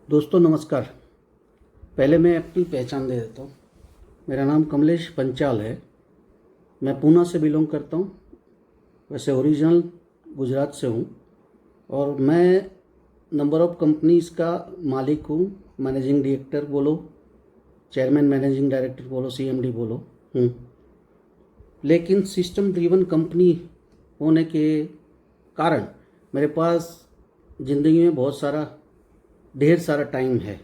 दोस्तों नमस्कार। पहले मैं अपनी पहचान दे देता हूँ। मेरा नाम कमलेश पंचाल है। मैं पूना से बिलोंग करता हूँ। वैसे ओरिजिनल गुजरात से हूँ और मैं नंबर ऑफ़ कंपनीज़ का मालिक हूँ। मैनेजिंग डायरेक्टर बोलो, चेयरमैन मैनेजिंग डायरेक्टर बोलो, सीएमडी बोलो हूँ। लेकिन सिस्टम ड्रिवन कंपनी होने के कारण मेरे पास ज़िंदगी में ढेर सारा टाइम है।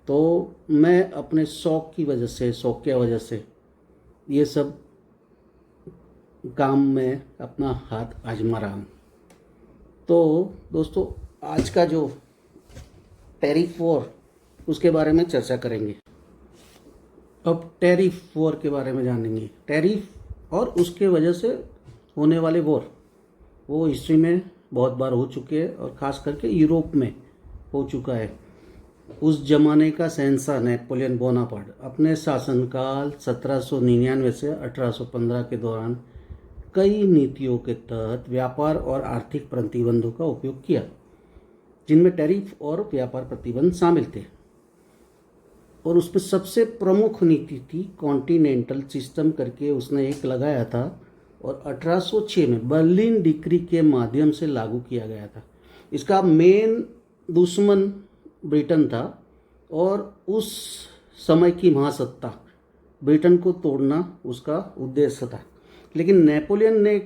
तो मैं अपने शौक की वजह से ये सब काम में अपना हाथ आजमा रहा हूँ। तो दोस्तों, आज का जो टैरिफ वॉर उसके बारे में चर्चा करेंगे। अब टैरिफ वॉर के बारे में जानेंगे। टैरिफ और उसके वजह से होने वाले वॉर वो हिस्ट्री में बहुत बार हो चुके हैं और ख़ास करके यूरोप में हो चुका है। उस जमाने का शहंशाह नेपोलियन बोनापार्ट अपने शासनकाल 1799 से 1815 के दौरान कई नीतियों के तहत व्यापार और आर्थिक प्रतिबंधों का उपयोग किया, जिनमें टैरिफ और व्यापार प्रतिबंध शामिल थे। और उसमें सबसे प्रमुख नीति थी कॉन्टिनेंटल सिस्टम करके उसने एक लगाया था और 1806 में बर्लिन डिक्री के माध्यम से लागू किया गया था। इसका मेन दुश्मन ब्रिटेन था और उस समय की महासत्ता ब्रिटेन को तोड़ना उसका उद्देश्य था। लेकिन नेपोलियन ने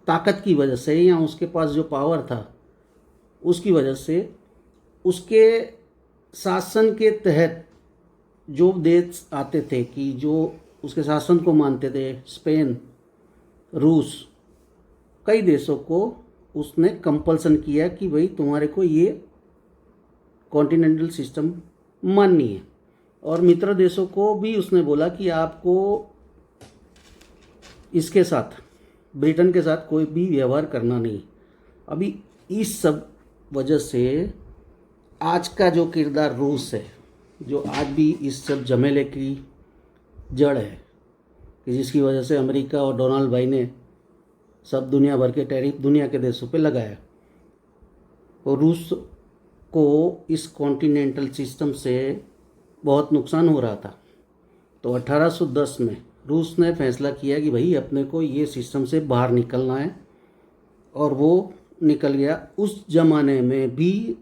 ताकत की वजह से या उसके पास जो पावर था उसकी वजह से उसके शासन के तहत जो देश आते थे कि जो उसके शासन को मानते थे, स्पेन, रूस, कई देशों को उसने कंपल्सन किया कि भाई तुम्हारे को ये कॉन्टिनेंटल सिस्टम माननी है। और मित्र देशों को भी उसने बोला कि आपको इसके साथ, ब्रिटेन के साथ कोई भी व्यवहार करना नहीं। अभी इस सब वजह से आज का जो किरदार रूस है, जो आज भी इस सब झमेले की जड़ है, कि जिसकी वजह से अमेरिका और डोनाल्ड भाई ने सब दुनिया भर के टैरिफ दुनिया के देशों पे लगाया और रूस को इस कॉन्टिनेंटल सिस्टम से बहुत नुकसान हो रहा था। तो 1810 में रूस ने फैसला किया कि भाई अपने को ये सिस्टम से बाहर निकलना है और वो निकल गया। उस ज़माने में भी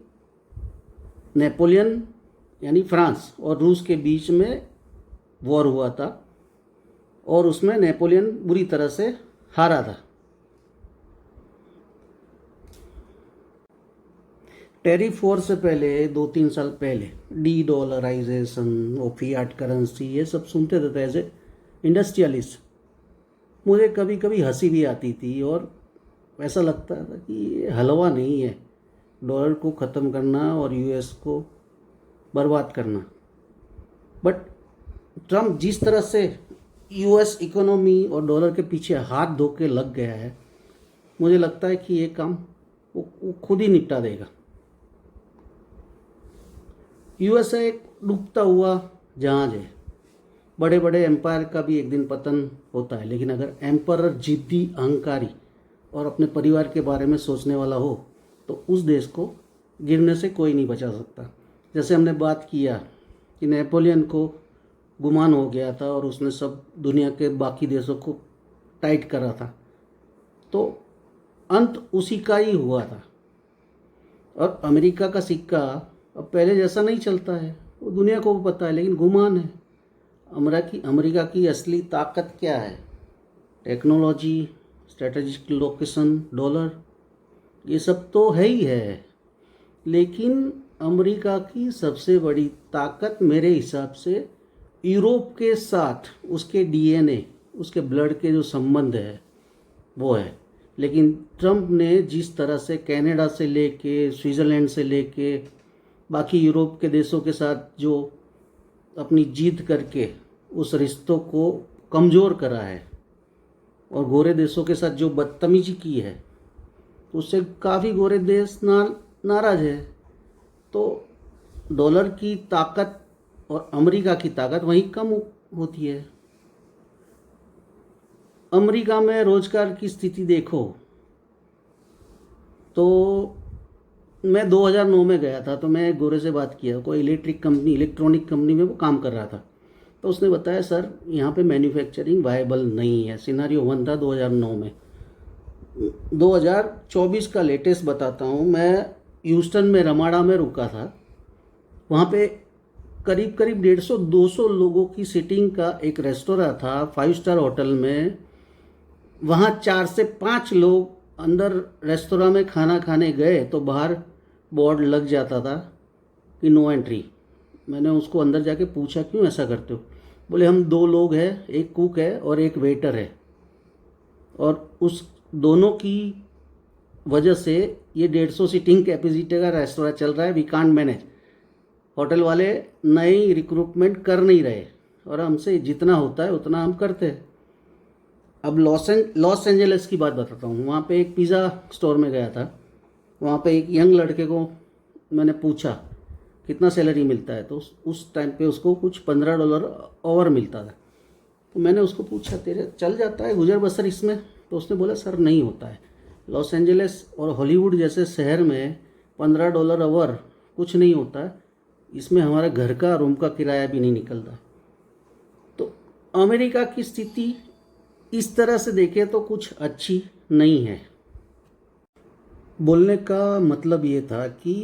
नेपोलियन यानी फ्रांस और रूस के बीच में वॉर हुआ था और उसमें नेपोलियन बुरी तरह से हारा था। टैरिफ वॉर से पहले 2-3 साल पहले डी डॉलराइजेशन और फियाट करेंसी ये सब सुनते थे एज ए इंडस्ट्रियलिस्ट। मुझे कभी कभी हंसी भी आती थी और ऐसा लगता था कि ये हलवा नहीं है डॉलर को ख़त्म करना और यूएस को बर्बाद करना। बट ट्रम्प जिस तरह से यूएस इकोनॉमी और डॉलर के पीछे हाथ धो के लग गया है, मुझे लगता है कि ये काम वो खुद ही निपटा देगा। यूएस एक डूबता हुआ जहाज है। बड़े बड़े एम्पायर का भी एक दिन पतन होता है, लेकिन अगर एम्पायर जिद्दी, अहंकारी और अपने परिवार के बारे में सोचने वाला हो तो उस देश को गिरने से कोई नहीं बचा सकता। जैसे हमने बात किया कि नेपोलियन को गुमान हो गया था और उसने सब दुनिया के बाकी देशों को टाइट करा था, तो अंत उसी का ही हुआ था। और अमेरिका का सिक्का अब पहले जैसा नहीं चलता है, वो दुनिया को पता है, लेकिन गुमान है। अमेरिका की असली ताकत क्या है? टेक्नोलॉजी, स्ट्रेटेजिक लोकेशन, डॉलर, ये सब तो है ही है। लेकिन अमेरिका की सबसे बड़ी ताकत मेरे हिसाब से यूरोप के साथ उसके डीएनए, उसके ब्लड के जो संबंध है वो है। लेकिन ट्रम्प ने जिस तरह से कनाडा से लेके, स्विट्ज़रलैंड से लेके बाकी यूरोप के देशों के साथ जो अपनी जीत करके उस रिश्तों को कमज़ोर करा है और गोरे देशों के साथ जो बदतमीजी की है, उससे काफ़ी गोरे देश नाराज़ है। तो डॉलर की ताकत और अमेरिका की ताकत वहीं कम होती है। अमेरिका में रोजगार की स्थिति देखो तो मैं 2009 में गया था, तो मैं एक गोरे से बात किया, कोई इलेक्ट्रॉनिक कंपनी में वो काम कर रहा था। तो उसने बताया सर यहाँ पे मैन्युफैक्चरिंग वायबल नहीं है। सिनारियो 1 था 2009 में। 2024 का लेटेस्ट बताता हूँ। मैं ह्यूस्टन में रमाडा में रुका था। वहाँ पे करीब करीब 150-200 लोगों की सीटिंग का एक रेस्टोरेंट था 5 स्टार होटल में। वहाँ 4 से 5 लोग अंदर रेस्तोरां में खाना खाने गए तो बाहर बोर्ड लग जाता था कि नो एंट्री। मैंने उसको अंदर जाके पूछा क्यों ऐसा करते हो? बोले हम 2 लोग हैं, एक कुक है और एक वेटर है, और उस दोनों की वजह से ये 150 सीटिंग कैपेसिटी का रेस्टोरेंट चल रहा है। We can't manage. होटल वाले नई रिक्रूटमेंट कर नहीं रहे और हमसे जितना होता है उतना हम करते हैं। अब लॉस एंजलिस की बात बताता हूँ। वहाँ पे एक पिज़्ज़ा स्टोर में गया था। वहाँ पे एक यंग लड़के को मैंने पूछा कितना सैलरी मिलता है, तो उस टाइम पे उसको कुछ $15 ओवर मिलता था। तो मैंने उसको पूछा तेरे चल जाता है गुजर बसर इसमें? तो उसने बोला सर नहीं होता है। लॉस एंजलिस और हॉलीवुड जैसे शहर में $15 ओवर कुछ नहीं होता है। इसमें हमारा घर का रूम का किराया भी नहीं निकलता। तो अमेरिका की स्थिति इस तरह से देखें तो कुछ अच्छी नहीं है। बोलने का मतलब ये था कि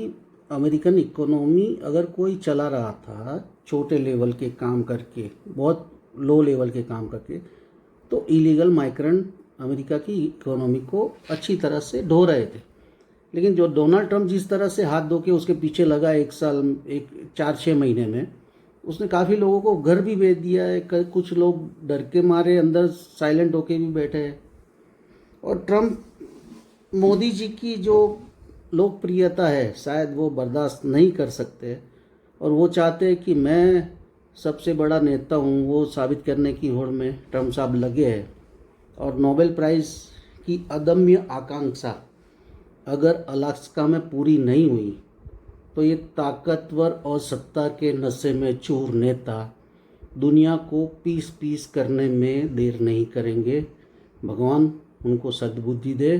अमेरिकन इकोनॉमी अगर कोई चला रहा था छोटे लेवल के काम करके, बहुत लो लेवल के काम करके, तो इलीगल माइग्रेंट अमेरिका की इकोनॉमी को अच्छी तरह से ढो रहे थे। लेकिन जो डोनाल्ड ट्रंप जिस तरह से हाथ धो के उसके पीछे लगा 1 साल, 4-6 महीने में, उसने काफ़ी लोगों को घर भी भेज दिया है। कुछ लोग डर के मारे अंदर साइलेंट होके भी बैठे हैं। और ट्रंप मोदी जी की जो लोकप्रियता है शायद वो बर्दाश्त नहीं कर सकते, और वो चाहते हैं कि मैं सबसे बड़ा नेता हूँ, वो साबित करने की होड़ में ट्रंप साहब लगे हैं। और नोबेल प्राइज़ की अदम्य आकांक्षा अगर अलास्का में पूरी नहीं हुई तो ये ताकतवर और सत्ता के नशे में चूर नेता दुनिया को पीस करने में देर नहीं करेंगे। भगवान उनको सद्बुद्धि दे।